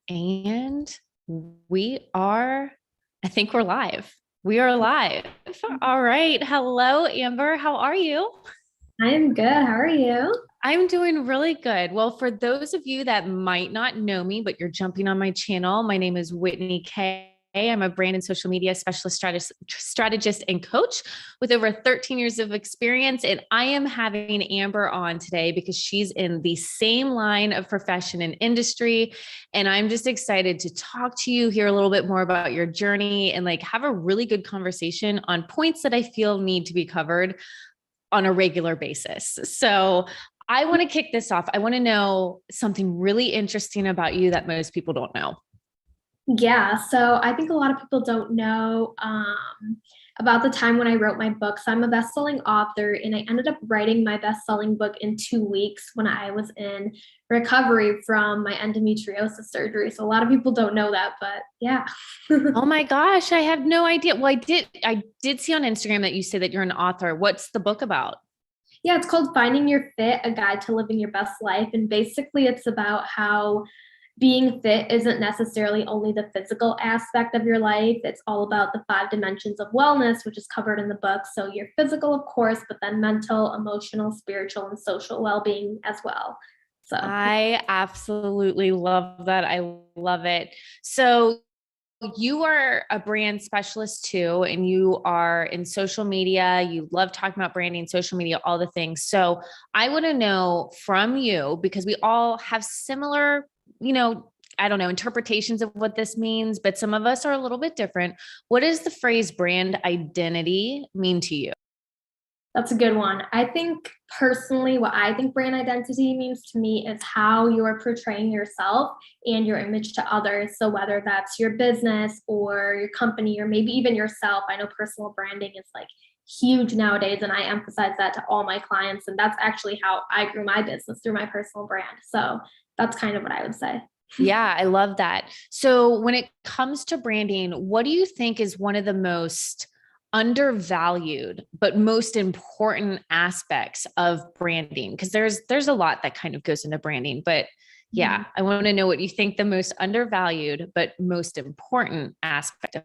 And I think we're live. We are live. All right. Hello, Amber. How are you? I am good. How are you? I'm doing really good. Well, for those of you that might not know me, but you're jumping on my channel, my name is 𝗪𝘁. I'm a brand and social media specialist, strategist, and coach with over 13 years of experience. And I am having Amber on today because she's in the same line of profession and industry. And I'm just excited to talk to you, hear a little bit more about your journey, and like have a really good conversation on points that I feel need to be covered on a regular basis. So I want to kick this off. I want to know something really interesting about you that most people don't know. Yeah, so I think a lot of people don't know about the time when I wrote my book. So I'm a best-selling author, and I ended up writing my best-selling book in 2 weeks when I was in recovery from my endometriosis surgery. So a lot of people don't know that, but yeah. Oh my gosh, I have no idea. Well, I did see on Instagram that you say that you're an author. What's the book about? Yeah, it's called Finding Your Fit, A Guide to Living Your Best Life. And basically it's about how being fit isn't necessarily only the physical aspect of your life. It's all about the 5 dimensions of wellness, which is covered in the book. So your physical, of course, but then mental, emotional, spiritual, and social well-being as well. So I absolutely love that. I love it. So you are a brand specialist too, and you are in social media. You love talking about branding, social media, all the things. So I want to know from you, because we all have similar, I don't know, interpretations of what this means, but some of us are a little bit different. What does the phrase brand identity mean to you? that's a good one. I think personally, what I think brand identity means to me is how you're portraying yourself and your image to others. So whether that's your business or your company or maybe even yourself, I know personal branding is like huge nowadays, and I emphasize that to all my clients. And that's actually how I grew my business, through my personal brand. So that's kind of what I would say. Yeah, I love that. So when it comes to branding, what do you think is one of the most undervalued but most important aspects of branding? Because there's a lot that kind of goes into branding, but yeah, I want to know what you think the most undervalued but most important aspect of.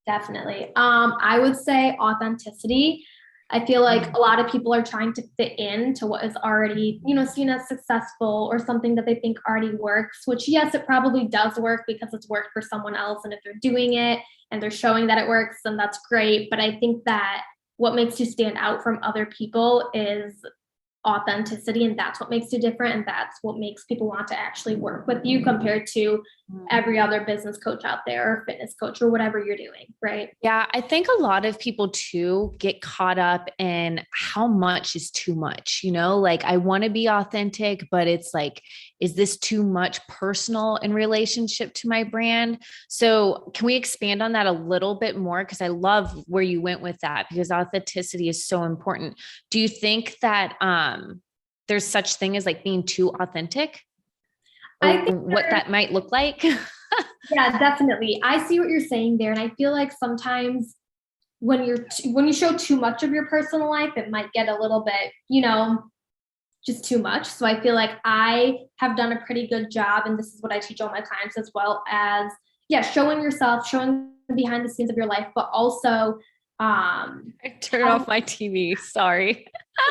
Definitely. I would say authenticity. I feel like a lot of people are trying to fit into what is already, seen as successful or something that they think already works, which yes, it probably does work because it's worked for someone else. And if they're doing it and they're showing that it works, then that's great. But I think that what makes you stand out from other people is authenticity, and that's what makes you different, and that's what makes people want to actually work with you compared to every other business coach out there or fitness coach or whatever you're doing, right? Yeah, I think a lot of people too get caught up in how much is too much, like I want to be authentic, but it's like, is this too much personal in relationship to my brand? So can we expand on that a little bit more? Because I love where you went with that, because authenticity is so important. Do you think that there's such thing as like being too authentic, or I think what that might look like? yeah, definitely. I see what you're saying there, and I feel like sometimes when you show too much of your personal life, it might get a little bit, just too much. So I feel like I have done a pretty good job, and this is what I teach all my clients as well as, yeah, showing yourself, showing behind the scenes of your life, but also I turn off my TV. Sorry.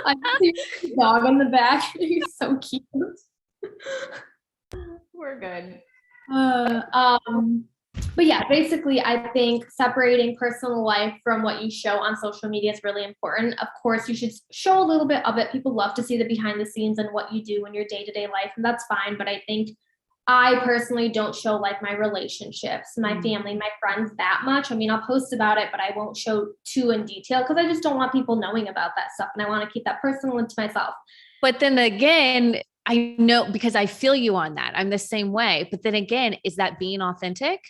I see your dog on the back. You're so cute. We're good. Uh, um, but yeah, basically, I think separating personal life from what you show on social media is really important. Of course, you should show a little bit of it. People love to see the behind the scenes and what you do in your day-to-day life, and that's fine. But I think I personally don't show like my relationships, my family, my friends that much. I mean, I'll post about it, but I won't show too in detail because I just don't want people knowing about that stuff. And I want to keep that personal and to myself. But then again, I know, because I feel you on that. I'm the same way. But then again, is that being authentic?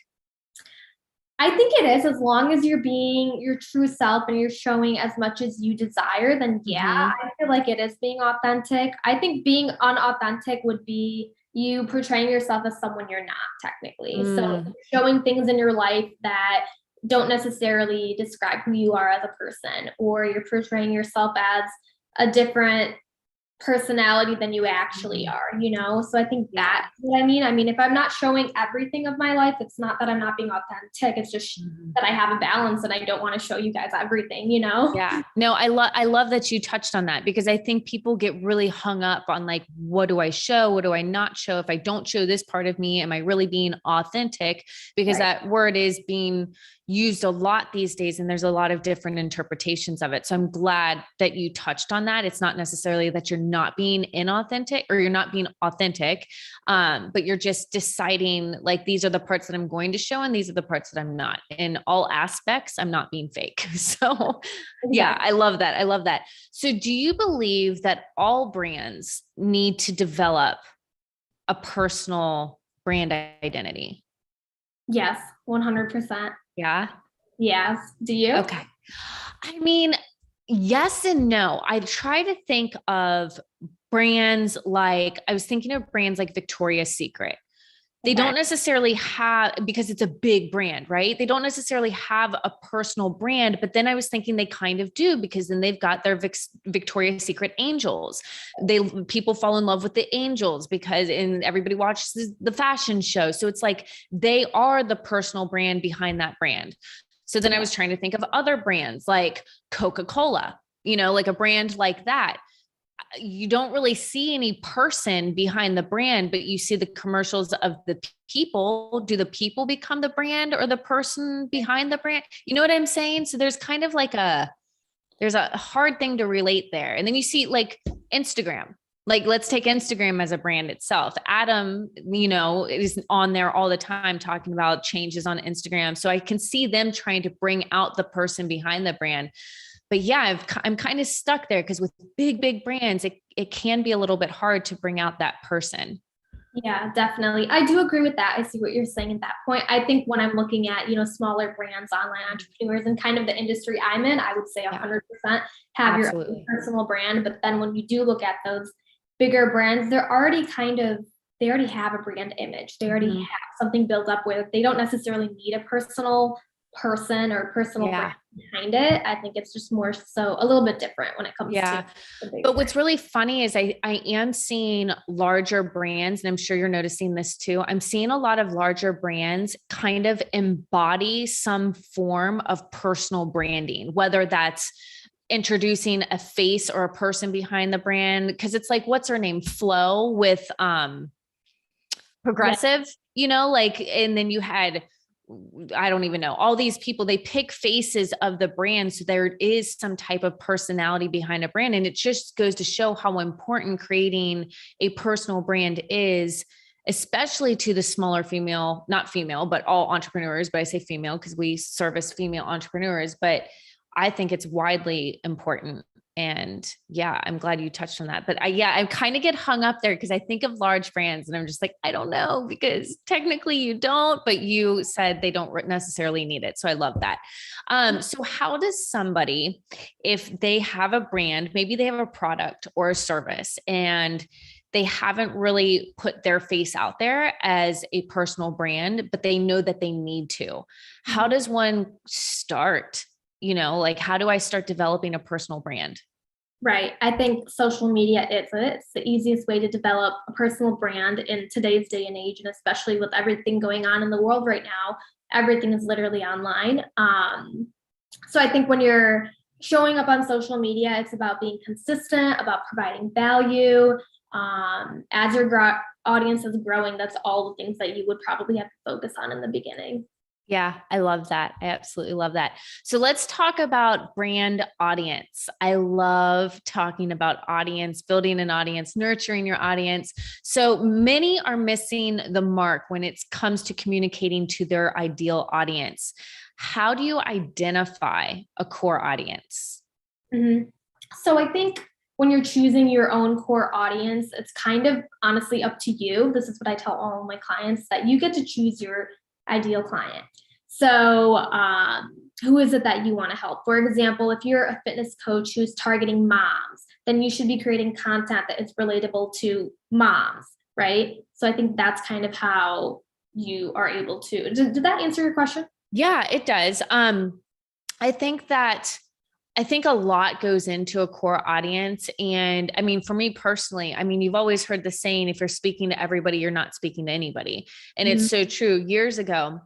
I think it is, as long as you're being your true self and you're showing as much as you desire, then yeah, I feel like it is being authentic. I think being unauthentic would be you portraying yourself as someone you're not technically. So showing things in your life that don't necessarily describe who you are as a person, or you're portraying yourself as a different personality than you actually are, you know? So I think that's what I mean. I mean, if I'm not showing everything of my life, it's not that I'm not being authentic. It's just that I have a balance and I don't want to show you guys everything, you know? Yeah. No, I love that you touched on that, because I think people get really hung up on like, what do I show? What do I not show? If I don't show this part of me, am I really being authentic? Because that word is being used a lot these days, and there's a lot of different interpretations of it. So I'm glad that you touched on that. It's not necessarily that you're not being inauthentic or you're not being authentic, but you're just deciding like, these are the parts that I'm going to show and these are the parts that I'm not. In all aspects, I'm not being fake. So yeah, I love that. I love that. So do you believe that all brands need to develop a personal brand identity? Yes, 100%. Yeah. Yes. Do you? Okay. I mean, yes and no. I try to think of brands like, I was thinking of brands like Victoria's Secret. They don't necessarily have, because it's a big brand, right? They don't necessarily have a personal brand, but then I was thinking they kind of do, because then they've got their Victoria's Secret angels. People fall in love with the angels because everybody watches the fashion show. So it's like, they are the personal brand behind that brand. So then I was trying to think of other brands like Coca-Cola, you know, like a brand like that. You don't really see any person behind the brand, but you see the commercials of the people. Do the people become the brand or the person behind the brand? You know what I'm saying? So there's kind of like there's a hard thing to relate there. And then you see like Instagram, like let's take Instagram as a brand itself. Adam, you know, is on there all the time talking about changes on Instagram. So I can see them trying to bring out the person behind the brand. But yeah, I'm kind of stuck there, because with big brands, it can be a little bit hard to bring out that person. Yeah, definitely. I do agree with that. I see what you're saying at that point. I think when I'm looking at, you know, smaller brands, online entrepreneurs, and kind of the industry I'm in, I would say 100% have your own personal brand. But then when you do look at those bigger brands, they already have a brand image. They already have something built up with, they don't necessarily need a personal person or personal brand behind it. I think it's just more so a little bit different when it comes to but what's really funny is I am seeing larger brands, and I'm sure you're noticing this too. I'm seeing a lot of larger brands kind of embody some form of personal branding, whether that's introducing a face or a person behind the brand. Because it's like, what's her name? Flo with Progressive, you know, like, and then you had, I don't even know, all these people, they pick faces of the brand. So there is some type of personality behind a brand. And it just goes to show how important creating a personal brand is, especially to the smaller female, not female, but all entrepreneurs. But I say female because we service female entrepreneurs, but I think it's widely important. And yeah, I'm glad you touched on that. But I kind of get hung up there because I think of large brands and I'm just like, I don't know, because technically you don't, but you said they don't necessarily need it. So I love that. So how does somebody, if they have a brand, maybe they have a product or a service and they haven't really put their face out there as a personal brand, but they know that they need to, how does one start? You know, like, how do I start developing a personal brand? Right. I think social media is it. It's the easiest way to develop a personal brand in today's day and age. And especially with everything going on in the world right now, everything is literally online. So I think when you're showing up on social media, it's about being consistent, about providing value. As your audience is growing, that's all the things that you would probably have to focus on in the beginning. Yeah, I love that. I absolutely love that. So let's talk about brand audience. I love talking about audience, building an audience, nurturing your audience. So many are missing the mark when it comes to communicating to their ideal audience. How do you identify a core audience? So I think when you're choosing your own core audience, it's kind of honestly up to you. This is what I tell all of my clients, that you get to choose your ideal client. So who is it that you want to help? For example, if you're a fitness coach who's targeting moms, then you should be creating content that is relatable to moms, right? So I think that's kind of how you are able to. Did that answer your question? Yeah, it does. I think that, I think a lot goes into a core audience. And I mean, for me personally, I mean, you've always heard the saying, if you're speaking to everybody, you're not speaking to anybody. And it's so true. Years ago,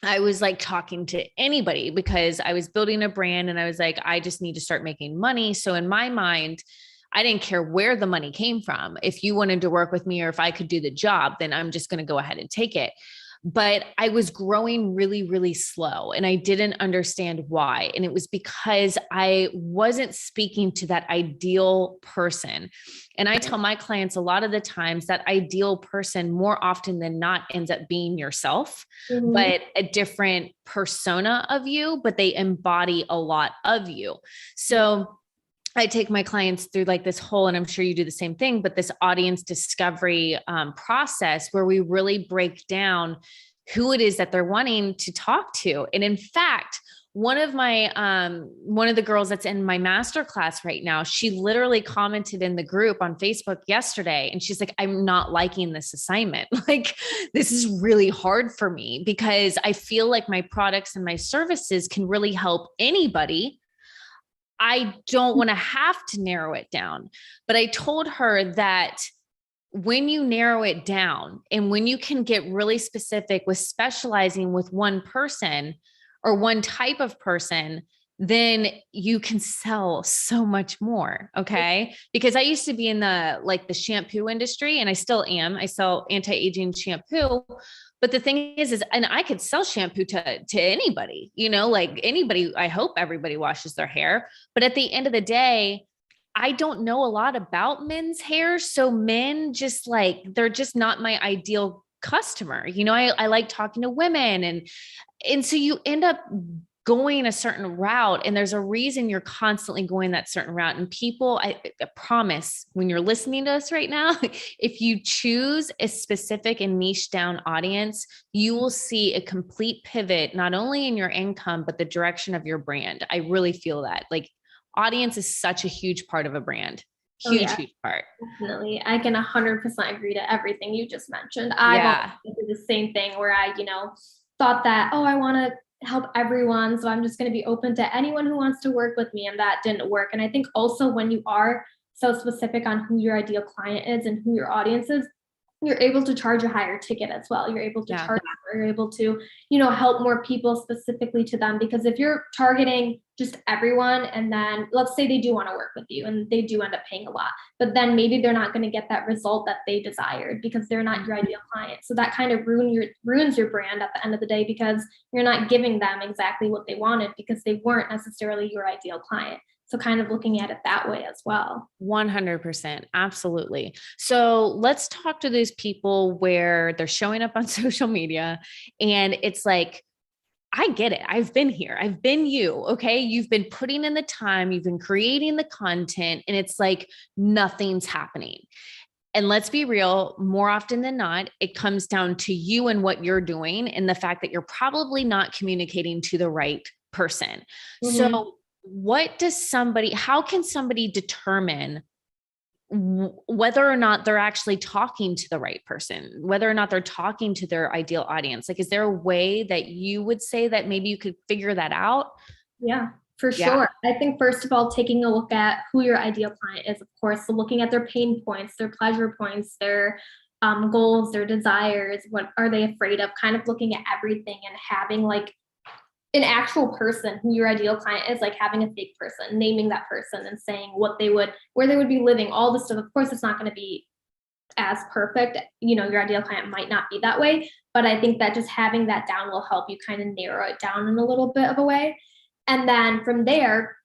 I was like talking to anybody because I was building a brand and I was like, I just need to start making money. So in my mind, I didn't care where the money came from. If you wanted to work with me or if I could do the job, then I'm just going to go ahead and take it. But I was growing really, really slow and I didn't understand why. And it was because I wasn't speaking to that ideal person. And I tell my clients a lot of the times that ideal person more often than not ends up being yourself, but a different persona of you, but they embody a lot of you. So I take my clients through like this whole, and I'm sure you do the same thing, but this audience discovery process where we really break down who it is that they're wanting to talk to. And in fact, one of the girls that's in my masterclass right now, she literally commented in the group on Facebook yesterday. And she's like, I'm not liking this assignment. Like, this is really hard for me because I feel like my products and my services can really help anybody. I don't want to have to narrow it down. But I told her that when you narrow it down and when you can get really specific with specializing with one person or one type of person, then you can sell so much more. Okay. Because I used to be in the shampoo industry and I still am. I sell anti-aging shampoo. But the thing is, and I could sell shampoo to anybody, like anybody. I hope everybody washes their hair. But at the end of the day, I don't know a lot about men's hair. So men they're just not my ideal customer. I like talking to women and so you end up going a certain route and there's a reason you're constantly going that certain route. And people, I promise when you're listening to us right now, if you choose a specific and niche down audience, you will see a complete pivot, not only in your income, but the direction of your brand. I really feel that audience is such a huge part of a brand. Huge part. Definitely. I can 100% agree to everything you just mentioned. I've did the same thing where I, thought that, I want to help everyone. So I'm just going to be open to anyone who wants to work with me. And that didn't work. And I think also when you are so specific on who your ideal client is and who your audience is, you're able to charge a higher ticket as well. You're able to charge, or you're able to, help more people specifically to them. Because if you're targeting just everyone, and then let's say they do want to work with you and they do end up paying a lot, but then maybe they're not going to get that result that they desired because they're not your ideal client. So that kind of ruins your brand at the end of the day because you're not giving them exactly what they wanted because they weren't necessarily your ideal client. So kind of looking at it that way as well. 100%. Absolutely. So let's talk to those people where they're showing up on social media and it's like, I get it. I've been here. I've been you. Okay. You've been putting in the time, you've been creating the content, and it's like nothing's happening. And let's be real, more often than not, it comes down to you and what you're doing and the fact that you're probably not communicating to the right person. So how can somebody determine whether or not they're actually talking to the right person, whether or not they're talking to their ideal audience? Like, is there a way that you would say that maybe you could figure that out? Yeah, for sure. I think first of all, taking a look at who your ideal client is, of course, so looking at their pain points, their pleasure points, their goals, their desires, what are they afraid of, kind of looking at everything and having like an actual person who your ideal client is, like having a fake person, naming that person and saying where they would be living, all this stuff. Of course, it's not going to be as perfect. Your ideal client might not be that way, but I think that just having that down will help you kind of narrow it down in a little bit of a way. And then from there,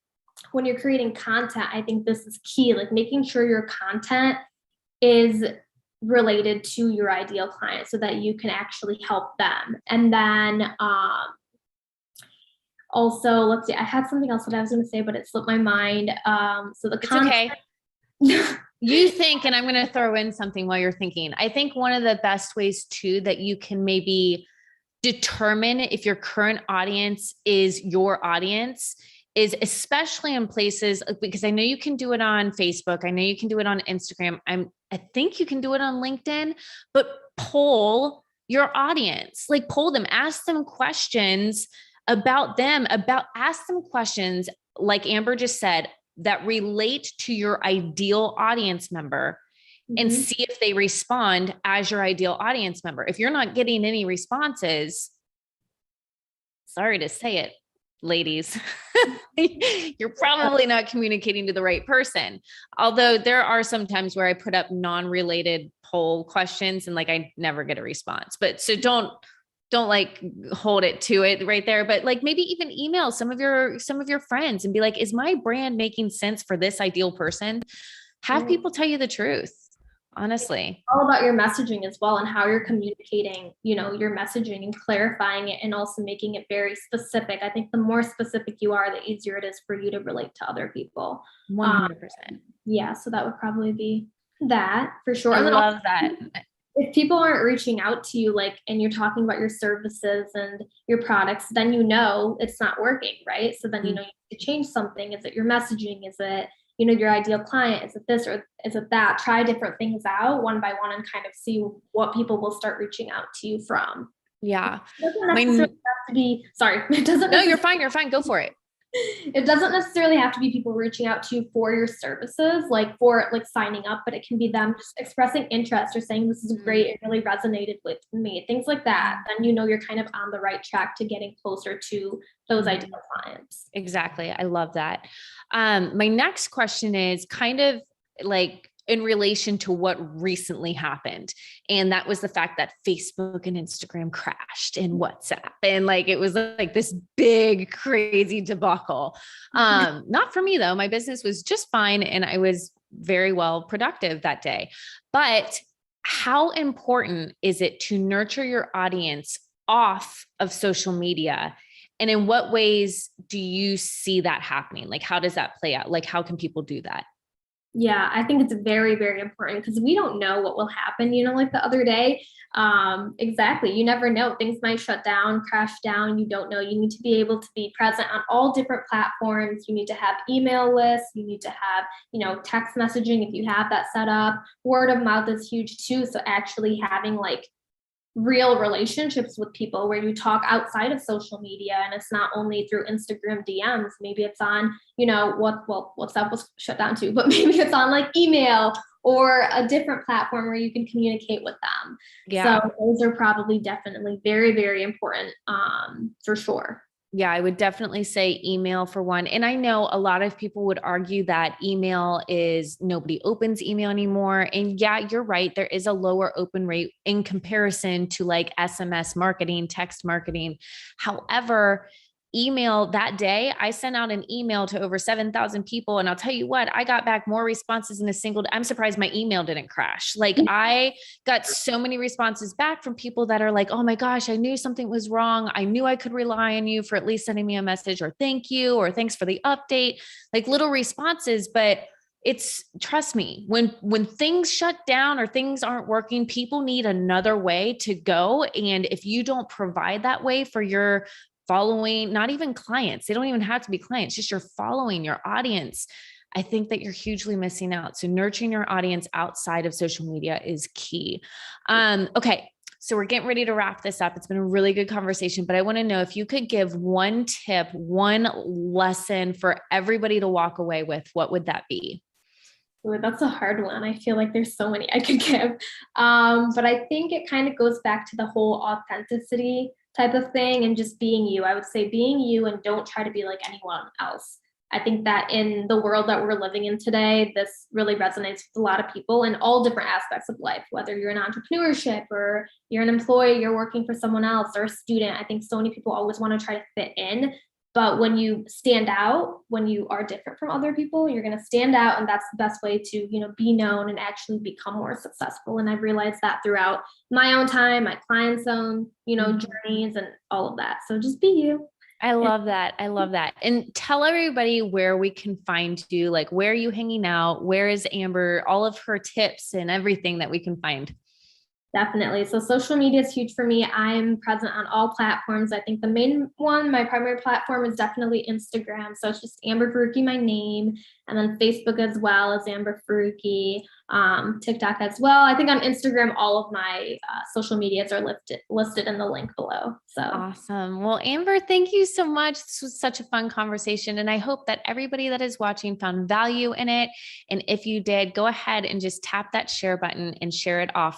when you're creating content, I think this is key, like making sure your content is related to your ideal client so that you can actually help them. And then, also, let's see, I had something else that I was going to say, but it slipped my mind. So the content. It's okay. You think, and I'm going to throw in something while you're thinking. I think one of the best ways too, that you can maybe determine if your current audience is your audience is, especially in places, because I know you can do it on Facebook. I know you can do it on Instagram. I think you can do it on LinkedIn, but poll your audience, like poll them, ask them questions about them, ask them questions like Amber just said, that relate to your ideal audience member and see if they respond as your ideal audience member. If you're not getting any responses, sorry to say it, ladies, you're probably not communicating to the right person. Although there are some times where I put up non-related poll questions and like, I never get a response, but so don't like hold it to it right there, but like maybe even email some of your friends and be like, is my brand making sense for this ideal person? Have people tell you the truth. Honestly, all about your messaging as well and how you're communicating, your messaging and clarifying it and also making it very specific. I think the more specific you are, the easier it is for you to relate to other people. 100%. Yeah. So that would probably be that for sure. I and love that. If people aren't reaching out to you, like, and you're talking about your services and your products, then it's not working, right? So then, you need to change something. Is it your messaging? Is it, your ideal client? Is it this or is it that? Try different things out one by one and kind of see what people will start reaching out to you from. Yeah. It doesn't necessarily have to be, sorry. It doesn't. No, you're fine. You're fine. Go for it. It doesn't necessarily have to be people reaching out to you for your services, like for like signing up, but it can be them just expressing interest or saying, this is great. It really resonated with me. Things like that. Then, you're kind of on the right track to getting closer to those ideal clients. Exactly. I love that. My next question is kind of like in relation to what recently happened. And that was the fact that Facebook and Instagram crashed and WhatsApp. And like, it was like this big, crazy debacle. Not for me though. My business was just fine. And I was very well productive that day. But how important is it to nurture your audience off of social media? And in what ways do you see that happening? Like, how does that play out? Like, how can people do that? Yeah, I think it's very, very important because we don't know what will happen, like the other day. Exactly. You never know. Things might shut down, crash down. You don't know. You need to be able to be present on all different platforms. You need to have email lists. You need to have, text messaging if you have that set up. Word of mouth is huge too. So actually having like real relationships with people where you talk outside of social media and it's not only through Instagram DMs. Maybe it's on, WhatsApp was shut down too, but maybe it's on like email or a different platform where you can communicate with them. Yeah. So those are probably definitely very, very important for sure. Yeah, I would definitely say email for one. And I know a lot of people would argue that nobody opens email anymore. And yeah, you're right. There is a lower open rate in comparison to like SMS marketing, text marketing. However, email that day, I sent out an email to over 7,000 people. And I'll tell you what, I got back more responses in a single day. I'm surprised my email didn't crash. Like I got so many responses back from people that are like, oh my gosh, I knew something was wrong. I knew I could rely on you for at least sending me a message or thank you, or thanks for the update, like little responses. But trust me, when things shut down or things aren't working, people need another way to go. And if you don't provide that way for your following, not even clients, they don't even have to be clients, just your following, your audience, I think that you're hugely missing out. So nurturing your audience outside of social media is key. Okay. So we're getting ready to wrap this up. It's been a really good conversation, but I want to know if you could give one tip, one lesson for everybody to walk away with, what would that be? Ooh, that's a hard one. I feel like there's so many I could give. But I think it kind of goes back to the whole authenticity type of thing and just being you. I would say being you and don't try to be like anyone else. I think that in the world that we're living in today, this really resonates with a lot of people in all different aspects of life, whether you're in entrepreneurship or you're an employee, you're working for someone else, or a student. I think so many people always want to try to fit in. But when you stand out, when you are different from other people, you're going to stand out. And that's the best way to, be known and actually become more successful. And I've realized that throughout my own time, my clients' own, journeys and all of that. So just be you. I love that. I love that. And tell everybody where we can find you, like where are you hanging out? Where is Amber, all of her tips and everything that we can find? Definitely. So social media is huge for me. I'm present on all platforms. I think the main one, my primary platform, is definitely Instagram. So it's just Amber Farooqui, my name, and then Facebook as well as Amber Farooqui, TikTok as well. I think on Instagram, all of my social medias are listed in the link below. So awesome. Well, Amber, thank you so much. This was such a fun conversation. And I hope that everybody that is watching found value in it. And if you did, go ahead and just tap that share button and share it off